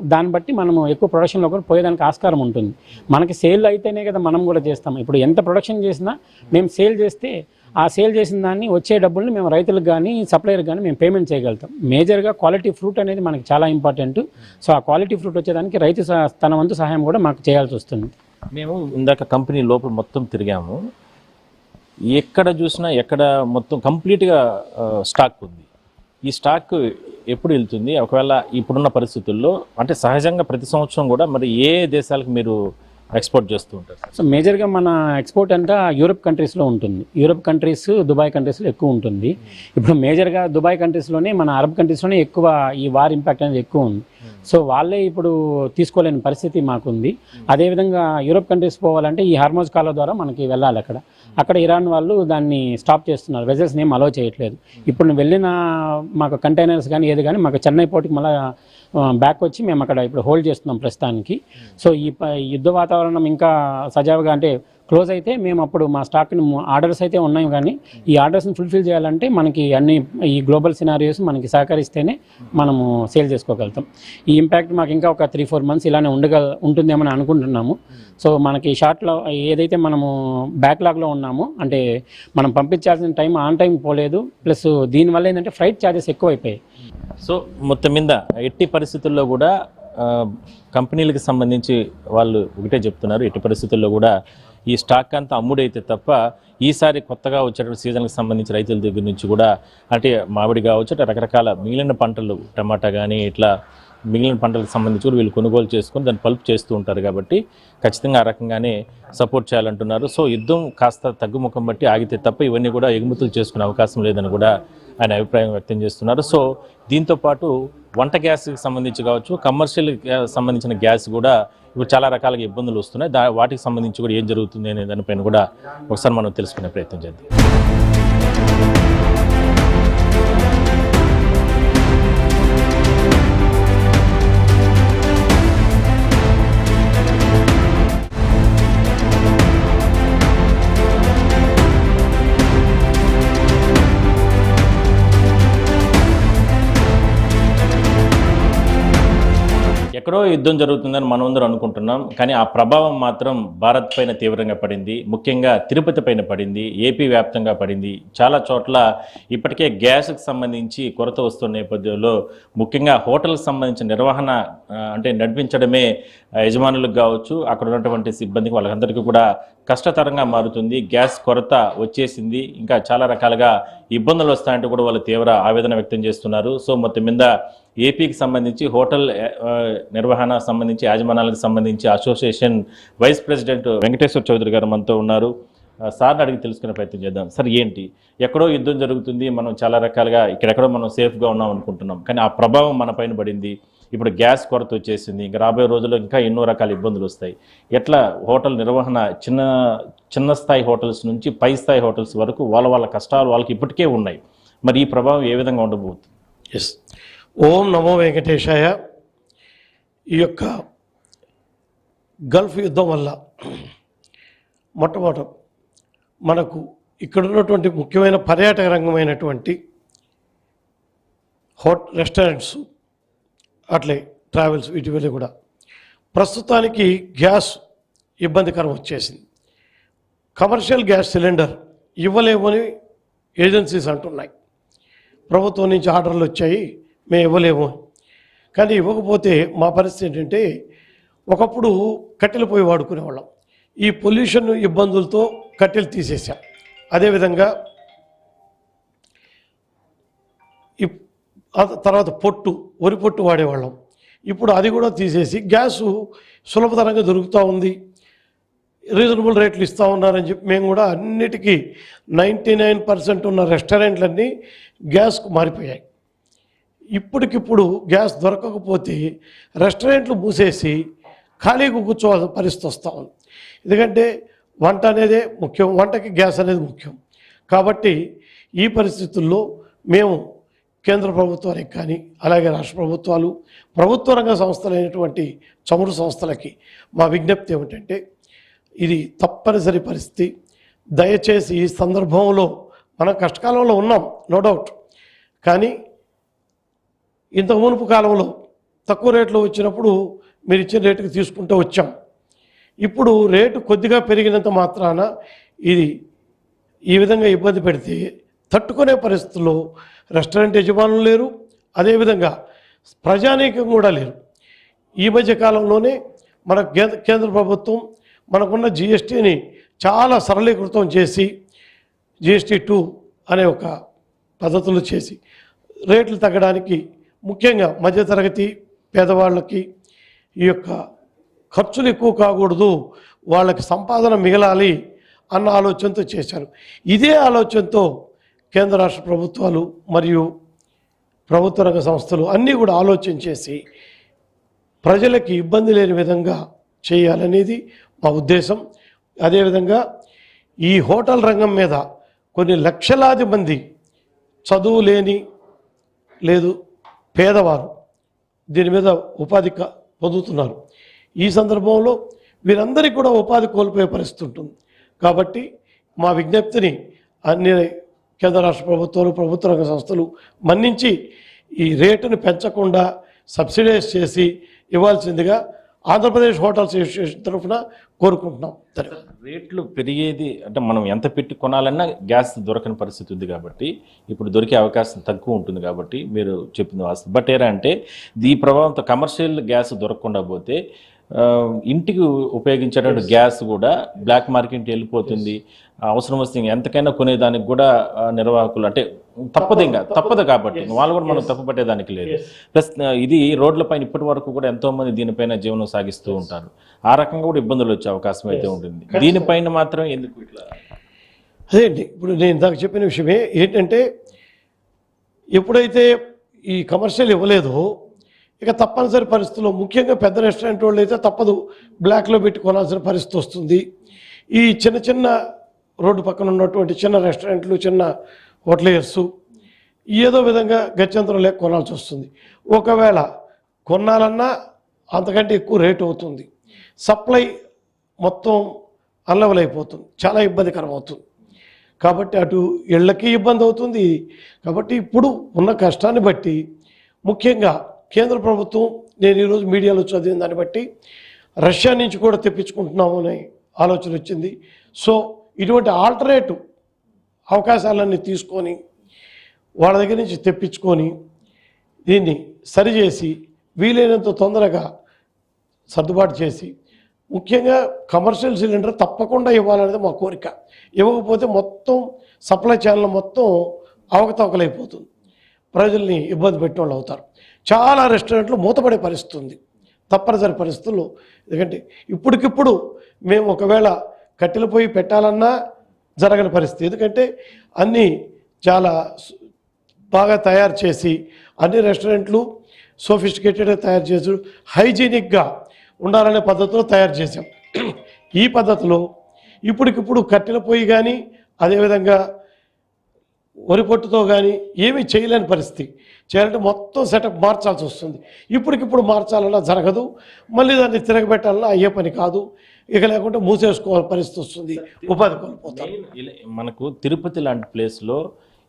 Speaker 3: దాన్ని బట్టి మనము ఎక్కువ ప్రొడక్షన్లో కూడా పోయేదానికి ఆస్కారం ఉంటుంది. మనకి సేల్ అయితేనే కదా మనం కూడా చేస్తాం. ఇప్పుడు ఎంత ప్రొడక్షన్ చేసినా మేము సేల్ చేస్తే ఆ సేల్ చేసిన దాన్ని వచ్చే డబ్బుల్ని మేము రైతులకు కానీ సప్లయర్కి కానీ మేము పేమెంట్ చేయగలుగుతాం. మేజర్గా క్వాలిటీ ఫ్రూట్ అనేది మనకి చాలా ఇంపార్టెంట్. సో ఆ క్వాలిటీ ఫ్రూట్ వచ్చేదానికి రైతు తన వంతు సహాయం కూడా మాకు చేయాల్సి వస్తుంది.
Speaker 2: మేము ఇందాక కంపెనీ లోపల మొత్తం తిరిగాము, ఎక్కడ చూసినా ఎక్కడ మొత్తం కంప్లీట్గా స్టాక్ ఉంది. ఈ స్టాక్ ఎప్పుడు వెళ్తుంది? ఒకవేళ ఇప్పుడున్న పరిస్థితుల్లో అంటే సహజంగా ప్రతి సంవత్సరం కూడా మరి ఏ దేశాలకు మీరు ఎక్స్పోర్ట్ చేస్తూ ఉంటారు?
Speaker 3: సో మేజర్గా మన ఎక్స్పోర్ట్ అంతా యూరోప్ కంట్రీస్లో ఉంటుంది. యూరోప్ కంట్రీస్, దుబాయ్ కంట్రీస్లో ఎక్కువ ఉంటుంది. ఇప్పుడు మేజర్గా దుబాయ్ కంట్రీస్లోనే, మన అరబ్ కంట్రీస్లోనే ఎక్కువ ఈ వార్ ఇంపాక్ట్ అనేది ఎక్కువ ఉంది. సో వాళ్ళే ఇప్పుడు తీసుకోలేని పరిస్థితి మాకుంది. అదేవిధంగా యూరోప్ కంట్రీస్ పోవాలంటే ఈ హార్మోజ్ కాలువ ద్వారా మనకి వెళ్ళాలి. అక్కడ అక్కడ ఇరాన్ వాళ్ళు దాన్ని స్టాప్ చేస్తున్నారు, వెజల్స్ని ఏం అలౌ చేయట్లేదు. ఇప్పుడు వెళ్ళిన మాకు కంటైనర్స్ కానీ ఏది కానీ మాకు చెన్నై పోర్టుకి మళ్ళీ బ్యాక్ వచ్చి మేము అక్కడ ఇప్పుడు హోల్డ్ చేస్తున్నాం ప్రస్తుతానికి. సో ఈ యుద్ధ వాతావరణం ఇంకా సజావుగా అంటే క్లోజ్ అయితే మేము అప్పుడు మా స్టాక్ని ఆర్డర్స్ అయితే ఉన్నాయి, కానీ ఈ ఆర్డర్స్ని ఫుల్ఫిల్ చేయాలంటే మనకి అన్ని ఈ గ్లోబల్ సినారియోస్ మనకి సహకరిస్తేనే మనము సేల్ చేసుకోగలుగుతాం. ఈ ఇంపాక్ట్ మాకు ఇంకా ఒక 3-4 months ఇలానే ఉంటుందేమని అనుకుంటున్నాము. సో మనకి షార్ట్లో ఏదైతే మనము బ్యాక్లాగ్లో ఉన్నామో అంటే మనం పంపించాల్సిన టైం ఆన్ టైం పోలేదు, ప్లస్ దీనివల్ల ఏంటంటే ఫ్లైట్ ఛార్జెస్ ఎక్కువైపోయాయి.
Speaker 2: సో మొత్తం మీద ఎట్టి పరిస్థితుల్లో కూడా కంపెనీలకు సంబంధించి వాళ్ళు ఒకటే చెప్తున్నారు, ఎట్టి పరిస్థితుల్లో కూడా ఈ స్టాక్ అంతా అమ్ముడైతే తప్ప ఈసారి కొత్తగా వచ్చేటువంటి సీజన్కి సంబంధించి రైతుల దగ్గర నుంచి కూడా అంటే మామిడి కావచ్చు, అంటే రకరకాల మిగిలిన పంటలు టమాటా కానీ ఇట్లా మిగిలిన పంటలకు సంబంధించి కూడా వీళ్ళు కొనుగోలు చేసుకొని దాన్ని పల్ప్ చేస్తూ ఉంటారు కాబట్టి ఖచ్చితంగా ఆ రకంగానే సపోర్ట్ చేయాలంటున్నారు. సో యుద్ధం కాస్త తగ్గుముఖం బట్టి ఆగితే తప్ప ఇవన్నీ కూడా ఎగుమతులు చేసుకునే అవకాశం లేదని కూడా ఆయన అభిప్రాయం వ్యక్తం చేస్తున్నారు. సో దీంతోపాటు వంట గ్యాస్కి సంబంధించి కావచ్చు, కమర్షియల్ సంబంధించిన గ్యాస్ కూడా ఇప్పుడు చాలా రకాలుగా ఇబ్బందులు వస్తున్నాయి. వాటికి సంబంధించి కూడా ఏం జరుగుతుంది అనే దానిపైన కూడా ఒకసారి మనం తెలుసుకునే ప్రయత్నం చేద్దాం. ఎక్కడో యుద్ధం జరుగుతుందని మనమందరం అనుకుంటున్నాం, కానీ ఆ ప్రభావం మాత్రం భారత్ పైన తీవ్రంగా పడింది. ముఖ్యంగా తిరుపతి పైన పడింది, ఏపీ వ్యాప్తంగా పడింది. చాలా చోట్ల ఇప్పటికే గ్యాస్కి సంబంధించి కొరత వస్తున్న నేపథ్యంలో ముఖ్యంగా హోటల్కి సంబంధించిన నిర్వహణ అంటే నడిపించడమే యజమానులకు కావచ్చు, అక్కడ ఉన్నటువంటి సిబ్బందికి వాళ్ళందరికీ కూడా కష్టతరంగా మారుతుంది. గ్యాస్ కొరత వచ్చేసింది, ఇంకా చాలా రకాలుగా ఇబ్బందులు వస్తాయంటూ కూడా వాళ్ళు తీవ్ర ఆవేదన వ్యక్తం చేస్తున్నారు. సో మొత్తం మీద ఏపీకి సంబంధించి హోటల్ నిర్వహణ సంబంధించి యాజమాన్యాలకు సంబంధించి association vice president Venkateswara Chowdary గారు మనతో ఉన్నారు. సార్ని అడిగి తెలుసుకునే ప్రయత్నం చేద్దాం. సార్, ఏంటి ఎక్కడో యుద్ధం జరుగుతుంది, మనం చాలా రకాలుగా ఇక్కడెక్కడో మనం సేఫ్గా ఉన్నాం అనుకుంటున్నాం, కానీ ఆ ప్రభావం మన పైన పడింది. ఇప్పుడు గ్యాస్ కొరత వచ్చేసింది, ఇంకా రాబోయే రోజుల్లో ఇంకా ఎన్నో రకాల ఇబ్బందులు వస్తాయి. ఎట్లా హోటల్ నిర్వహణ చిన్న స్థాయి హోటల్స్ నుంచి పై స్థాయి హోటల్స్ వరకు వాళ్ళ కష్టాలు వాళ్ళకి ఇప్పటికే ఉన్నాయి. మరి ఈ ప్రభావం ఏ విధంగా ఉండబోతుంది?
Speaker 5: ఎస్, ఓం నమో వెంకటేశాయ. ఈ యొక్క గల్ఫ్ యుద్ధం వల్ల మొట్టమొదట మనకు ఇక్కడ ఉన్నటువంటి ముఖ్యమైన పర్యాటక రంగమైనటువంటి రెస్టారెంట్స్ అట్లే ట్రావెల్స్ వీటి వల్ల కూడా ప్రస్తుతానికి గ్యాస్ ఇబ్బందికరం వచ్చేసింది. కమర్షియల్ గ్యాస్ సిలిండర్ ఇవ్వలేమని ఏజెన్సీస్ అంటున్నాయి. ప్రభుత్వం నుంచి ఆర్డర్లు వచ్చాయి, మేము ఇవ్వలేము. కానీ ఇవ్వకపోతే మా పరిస్థితి ఏంటంటే, ఒకప్పుడు కట్టెలు పోయి వాడుకునేవాళ్ళం. ఈ పొల్యూషన్ ఇబ్బందులతో కట్టెలు తీసేసాం. అదేవిధంగా తర్వాత వరి పొట్టు వాడేవాళ్ళం. ఇప్పుడు అది కూడా తీసేసి గ్యాసు సులభతరంగా దొరుకుతూ ఉంది, రీజనబుల్ రేట్లు ఇస్తూ ఉన్నారని చెప్పి మేము కూడా అన్నిటికీ 99% ఉన్న రెస్టారెంట్లన్నీ గ్యాస్కు మారిపోయాయి. ఇప్పటికిప్పుడు గ్యాస్ దొరకకపోతే రెస్టారెంట్లు మూసేసి ఖాళీగా కూర్చోవాల్సిన పరిస్థితి వస్తూ ఉంది. ఎందుకంటే వంట అనేదే ముఖ్యం, వంటకి గ్యాస్ అనేది ముఖ్యం. కాబట్టి ఈ పరిస్థితుల్లో మేము కేంద్ర ప్రభుత్వానికి కానీ అలాగే రాష్ట్ర ప్రభుత్వాలు, ప్రభుత్వ రంగ సంస్థలైనటువంటి చమురు సంస్థలకి మా విజ్ఞప్తి ఏమిటంటే, ఇది తప్పనిసరి పరిస్థితి. దయచేసి ఈ సందర్భంలో మనం కష్టకాలంలో ఉన్నాం, నో డౌట్. కానీ ఇంత మునుపు కాలంలో తక్కువ రేట్లో వచ్చినప్పుడు మీరు ఇచ్చిన రేటుకి తీసుకుంటూ వచ్చాం. ఇప్పుడు రేటు కొద్దిగా పెరిగినంత మాత్రాన ఇది ఈ విధంగా ఇబ్బంది పెడితే తట్టుకునే పరిస్థితుల్లో రెస్టారెంట్ యజమానులు లేరు, అదేవిధంగా ప్రజానీకం కూడా లేరు. ఈ మధ్య కాలంలోనే మన కేంద్ర ప్రభుత్వం మనకున్న జిఎస్టీని చాలా సరళీకృతం చేసి జిఎస్టీ 2 అనే ఒక పద్ధతులు చేసి రేట్లు తగ్గడానికి, ముఖ్యంగా మధ్యతరగతి పేదవాళ్ళకి ఈ యొక్క ఖర్చులు ఎక్కువ కాకూడదు, వాళ్ళకి సంపాదన మిగలాలి అన్న ఆలోచనతో చేశారు. ఇదే ఆలోచనతో కేంద్ర రాష్ట్ర ప్రభుత్వాలు మరియు ప్రభుత్వ రంగ సంస్థలు అన్నీ కూడా ఆలోచన చేసి ప్రజలకి ఇబ్బంది లేని విధంగా చేయాలనేది మా ఉద్దేశం. అదేవిధంగా ఈ హోటల్ రంగం మీద కొన్ని లక్షలాది మంది చదువు లేని లేదు పేదవారు దీని మీద ఉపాధి పొందుతున్నారు. ఈ సందర్భంలో వీరందరికీ కూడా ఉపాధి కోల్పోయే పరిస్థితి ఉంటుంది. కాబట్టి మా విజ్ఞప్తిని అన్ని కేంద్ర రాష్ట్ర ప్రభుత్వాలు, ప్రభుత్వ రంగ సంస్థలు మన్నించి ఈ రేటును పెంచకుండా సబ్సిడైజ్ చేసి ఇవ్వాల్సిందిగా ఆంధ్రప్రదేశ్ హోటల్స్ అసోసియేషన్ తరఫున కోరుకుంటున్నాం.
Speaker 2: రేట్లు పెరిగేది అంటే మనం ఎంత పెట్టి కొనాలన్నా గ్యాస్ దొరకని పరిస్థితి ఉంది కాబట్టి ఇప్పుడు దొరికే అవకాశం తక్కువ ఉంటుంది కాబట్టి మీరు చెప్పింది వాస్తవం. బట్ ఏరా అంటే ఈ ప్రభావంతో కమర్షియల్ గ్యాస్ దొరకకుండా పోతే ఇంటికి ఉపయోగించేటువంటి గ్యాస్ కూడా బ్లాక్ మార్కెట్ వెళ్ళిపోతుంది. అవసరం వస్తే ఎంతకైనా కొనేదానికి కూడా నిర్వాహకులు అంటే తప్పదు కాబట్టి వాళ్ళు కూడా మనం తప్పు పట్టేదానికి లేదు. ప్లస్ ఇది రోడ్లపైన ఇప్పటి వరకు కూడా ఎంతో మంది దీనిపైన జీవనం సాగిస్తూ ఉంటారు. ఆ రకంగా కూడా ఇబ్బందులు వచ్చే అవకాశం అయితే ఉంటుంది. దీనిపైన మాత్రం ఎందుకు ఇట్లా?
Speaker 5: అదే అండి, ఇప్పుడు నేను ఇందాక చెప్పిన విషయమే ఏంటంటే ఎప్పుడైతే ఈ కమర్షియల్ ఇవ్వలేదో ఇక తప్పనిసరి పరిస్థితుల్లో ముఖ్యంగా పెద్ద రెస్టారెంట్ వాళ్ళు అయితే తప్పదు, బ్లాక్లో పెట్టి కొనాల్సిన పరిస్థితి వస్తుంది. ఈ చిన్న చిన్న రోడ్డు పక్కన ఉన్నటువంటి చిన్న రెస్టారెంట్లు, చిన్న హోటలియర్సు ఏదో విధంగా గత్యంతరం లేక కొనాల్సి వస్తుంది. ఒకవేళ కొనాలన్నా అంతకంటే ఎక్కువ రేటు అవుతుంది. సప్లై మొత్తం అన్లెవెల్ అయిపోతుంది, చాలా ఇబ్బందికరం అవుతుంది. కాబట్టి అటు ఇళ్ళకి ఇబ్బంది అవుతుంది. కాబట్టి ఇప్పుడు ఉన్న కష్టాన్ని బట్టి ముఖ్యంగా కేంద్ర ప్రభుత్వం, నేను ఈరోజు మీడియాలో చదివిన దాన్ని బట్టి రష్యా నుంచి కూడా తెప్పించుకుంటున్నాము అనే ఆలోచన వచ్చింది. సో ఇటువంటి ఆల్టర్నేటివ్ అవకాశాలన్నీ తీసుకొని వాళ్ళ దగ్గర నుంచి తెప్పించుకొని దీన్ని సరిచేసి వీలైనంత తొందరగా సర్దుబాటు చేసి ముఖ్యంగా కమర్షియల్ సిలిండర్ తప్పకుండా ఇవ్వాలనేది మా కోరిక. ఇవ్వకపోతే మొత్తం సప్లై ఛానల్ మొత్తం అవకతవకలైపోతుంది, ప్రజల్ని ఇబ్బంది పెట్టే వాళ్ళు అవుతారు. చాలా రెస్టారెంట్లు మూతపడే పరిస్థితి ఉంది తప్పనిసరి పరిస్థితుల్లో. ఎందుకంటే ఇప్పటికిప్పుడు మేము ఒకవేళ కట్టెల పొయ్యి పెట్టాలన్నా జరగని పరిస్థితి. ఎందుకంటే అన్నీ చాలా బాగా తయారు చేసి అన్ని రెస్టారెంట్లు సోఫిస్టికేటెడ్గా తయారు చేసి హైజీనిక్గా ఉండాలనే పద్ధతిలో తయారు చేసాం. ఈ పద్ధతిలో ఇప్పటికిప్పుడు కట్టెల పొయ్యి కానీ అదేవిధంగా వరి పొట్టుతో కానీ ఏమీ చేయలేని పరిస్థితి. చేయాలంటే మొత్తం సెటప్ మార్చాల్సి వస్తుంది. ఇప్పటికిప్పుడు మార్చాలన్నా జరగదు, మళ్ళీ దాన్ని తిరగబెట్టాలన్నా అయ్యే పని కాదు. ఇక లేకుంటే మూసేసుకోవాల్సిన పరిస్థితి వస్తుంది, ఉపాధి కోల్పోతాం.
Speaker 2: మనకు తిరుపతి లాంటి ప్లేస్లో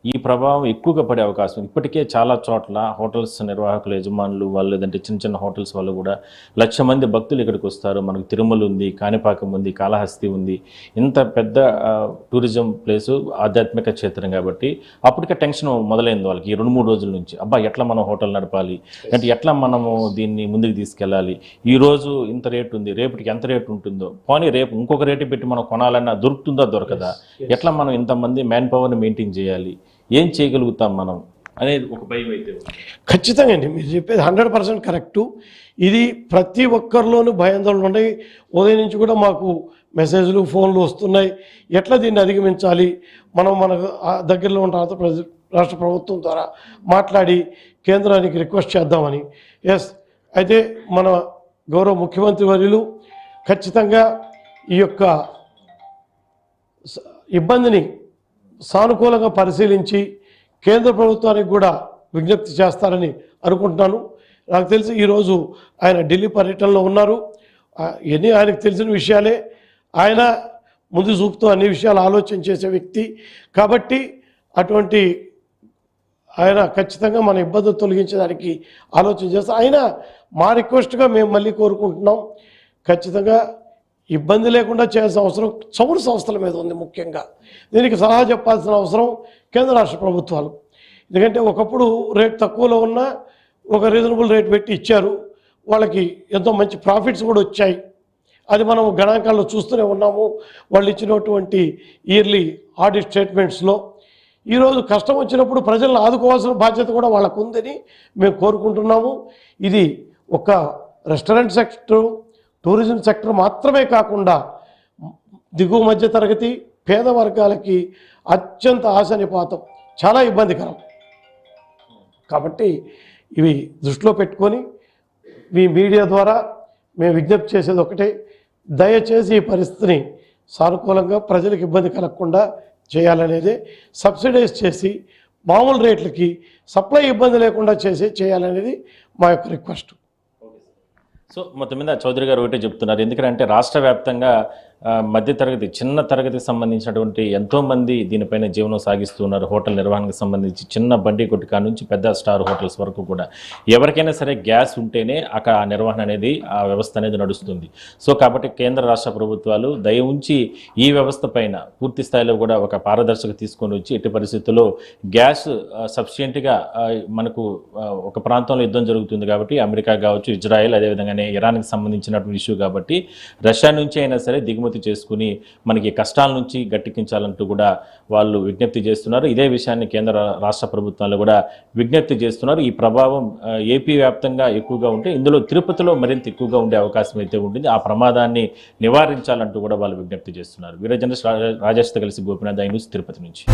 Speaker 2: ఈ ప్రభావం ఎక్కువగా పడే అవకాశం ఇప్పటికే చాలా చోట్ల హోటల్స్ నిర్వాహకులు, యజమానులు వాళ్ళు, లేదంటే చిన్న చిన్న హోటల్స్ వాళ్ళు కూడా 1,00,000 మంది భక్తులు ఇక్కడికి వస్తారు. మనకు తిరుమల ఉంది, కాణిపాకం ఉంది, కాళహస్తి ఉంది. ఇంత పెద్ద టూరిజం ప్లేసు, ఆధ్యాత్మిక క్షేత్రం కాబట్టి అప్పటికే టెన్షన్ మొదలైంది వాళ్ళకి ఈ 2-3 రోజుల నుంచి. అబ్బా ఎట్లా మనం హోటల్ నడపాలి, అంటే ఎట్లా మనము దీన్ని ముందుకు తీసుకెళ్ళాలి, ఈరోజు ఇంత రేటు ఉంది, రేపటికి ఎంత రేటు ఉంటుందో, పోనీ రేపు ఇంకొక రేటు పెట్టి మనం కొనాలన్నా దొరుకుతుందా దొరకదా, ఎట్లా మనం ఇంతమంది మ్యాన్ పవర్ని మెయింటైన్ చేయాలి, ఏం చేయగలుగుతాం మనం అనేది ఒక భయం అయితే
Speaker 5: ఖచ్చితంగా అండి. మీరు చెప్పేది 100% కరెక్టు. ఇది ప్రతి ఒక్కరిలోనూ భయాందోళన ఉన్నాయి. ఉదయం నుంచి కూడా మాకు మెసేజ్లు, ఫోన్లు వస్తున్నాయి. ఎట్లా దీన్ని అధిగమించాలి, మనం మన దగ్గరలో ఉన్న రాష్ట్ర ప్రభుత్వం ద్వారా మాట్లాడి కేంద్రానికి రిక్వెస్ట్ చేద్దామని. ఎస్, అయితే మన గౌరవ ముఖ్యమంత్రి వర్యులు ఖచ్చితంగా ఈ యొక్క ఇబ్బందిని సానుకూలంగా పరిశీలించి కేంద్ర ప్రభుత్వానికి కూడా విజ్ఞప్తి చేస్తారని అనుకుంటున్నాను. నాకు తెలిసి ఈరోజు ఆయన ఢిల్లీ పర్యటనలో ఉన్నారు. ఇవన్నీ ఆయనకు తెలిసిన విషయాలే. ఆయన ముందు చూపుతూ అన్ని విషయాలు ఆలోచన చేసే వ్యక్తి కాబట్టి అటువంటి ఆయన ఖచ్చితంగా మన ఇబ్బందులు తొలగించడానికి ఆలోచన చేస్తారు. ఆయన మా రిక్వెస్ట్గా మేము మళ్ళీ కోరుకుంటున్నాం, ఖచ్చితంగా ఇబ్బంది లేకుండా చేయాల్సిన అవసరం చమురు సంస్థల మీద ఉంది. ముఖ్యంగా దీనికి సలహా చెప్పాల్సిన అవసరం కేంద్ర రాష్ట్ర ప్రభుత్వాలు. ఎందుకంటే ఒకప్పుడు రేట్ తక్కువలో ఉన్న ఒక రీజనబుల్ రేట్ పెట్టి ఇచ్చారు, వాళ్ళకి ఎంతో మంచి ప్రాఫిట్స్ కూడా వచ్చాయి. అది మనం గణాంకాల్లో చూస్తూనే ఉన్నాము. వాళ్ళు ఇచ్చినటువంటి ఇయర్లీ ఆడిట్ స్టేట్మెంట్స్లో. ఈరోజు కష్టం వచ్చినప్పుడు ప్రజలను ఆదుకోవాల్సిన బాధ్యత కూడా వాళ్ళకు ఉందని మేము కోరుకుంటున్నాము. ఇది ఒక రెస్టారెంట్ సెక్టర్, టూరిజం సెక్టర్ మాత్రమే కాకుండా దిగువ మధ్య తరగతి పేద వర్గాలకి అత్యంత ఆశనిపాతం, చాలా ఇబ్బందికరం. కాబట్టి ఇవి దృష్టిలో పెట్టుకొని మీ మీడియా ద్వారా మేము విజ్ఞప్తి చేసేది ఒకటే, దయచేసి ఈ పరిస్థితిని సానుకూలంగా ప్రజలకు ఇబ్బంది కలగకుండా చేయాలనేదే, సబ్సిడైజ్ చేసి మామూలు రేట్లకి సప్లై ఇబ్బంది లేకుండా చేయాలనేది మా యొక్క రిక్వెస్ట్.
Speaker 2: సో మొత్తం మీద చౌదరి గారు ఒకటే చెప్తున్నారు, ఎందుకంటే రాష్ట్ర వ్యాప్తంగా మధ్యతరగతి చిన్న తరగతికి సంబంధించినటువంటి ఎంతోమంది దీనిపైన జీవనం సాగిస్తున్నారు. హోటల్ నిర్వహణకు సంబంధించి చిన్న బండి కొట్టుకా నుంచి పెద్ద స్టార్ హోటల్స్ వరకు కూడా ఎవరికైనా సరే గ్యాస్ ఉంటేనే అక్కడ ఆ నిర్వహణ అనేది, ఆ వ్యవస్థ అనేది నడుస్తుంది. సో కాబట్టి కేంద్ర రాష్ట్ర ప్రభుత్వాలు దయ ఉంచి ఈ వ్యవస్థ పైన పూర్తి స్థాయిలో కూడా ఒక పారదర్శక తీసుకొని వచ్చి ఎట్టి పరిస్థితుల్లో గ్యాస్ సఫిషియెంట్గా మనకు ఒక ప్రాంతంలో యుద్ధం జరుగుతుంది కాబట్టి అమెరికా కావచ్చు, ఇజ్రాయెల్, అదేవిధంగానే ఇరాన్కి సంబంధించినటువంటి ఇష్యూ కాబట్టి రష్యా నుంచి అయినా సరే దిగుమతి చేసుకుని మనకి కష్టాల నుంచి గట్టెక్కించాలంటూ కూడా వాళ్ళు విజ్ఞప్తి చేస్తున్నారు. ఇదే విషయాన్ని కేంద్ర రాష్ట్ర ప్రభుత్వాలు కూడా విజ్ఞప్తి చేస్తున్నారు. ఈ ప్రభావం ఏపీ వ్యాప్తంగా ఎక్కువగా ఉంటే ఇందులో తిరుపతిలో మరింత ఎక్కువగా ఉండే అవకాశం అయితే ఉంటుంది. ఆ ప్రమాదాన్ని నివారించాలంటూ కూడా వాళ్ళు విజ్ఞప్తి చేస్తున్నారు. వీడియో జర్నలిస్ట్ రాజేష్తో కలిసి గోపినాథ్, ఐ న్యూస్, తిరుపతి నుంచి.